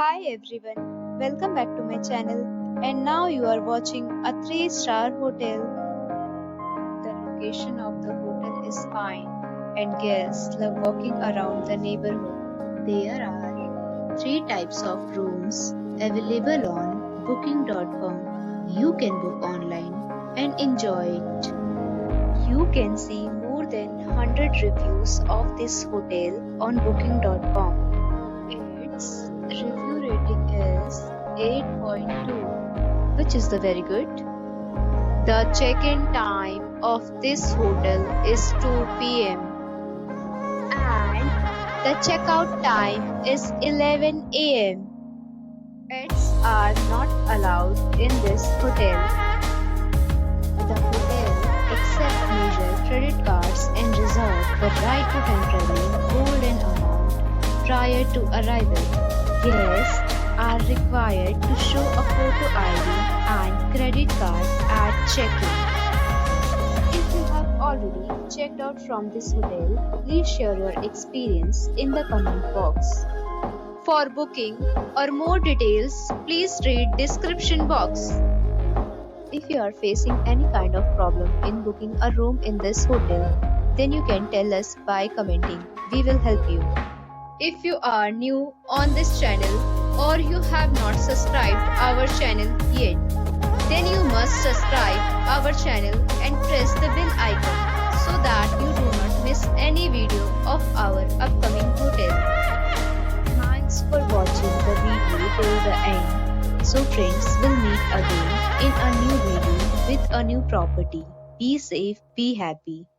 Hi everyone, welcome back to my channel. And now you are watching a 3-star hotel. The location of the hotel is fine and guests love walking around the neighborhood. There are 3 types of rooms available on booking.com. You can book online and enjoy it. You can see more than 100 reviews of this hotel on booking.com. Its review rating is 8.2, which is the very good. The check-in time of this hotel is 2 p.m. and the checkout time is 11 a.m. Pets are not allowed in this hotel. The hotel accepts major credit cards and reserves the right to temporarily hold an amount prior to arrival. Guests are required to show a photo ID and credit card at check-in. If you have already checked out from this hotel, please share your experience in the comment box. For booking or more details, please read description box. If you are facing any kind of problem in booking a room in this hotel, then you can tell us by commenting. We will help you. If you are new on this channel or you have not subscribed our channel yet, then you must subscribe our channel and press the bell icon so that you do not miss any video of our upcoming hotel. Thanks for watching the video till the end. So friends, will meet again in a new video with a new property. Be safe, be happy.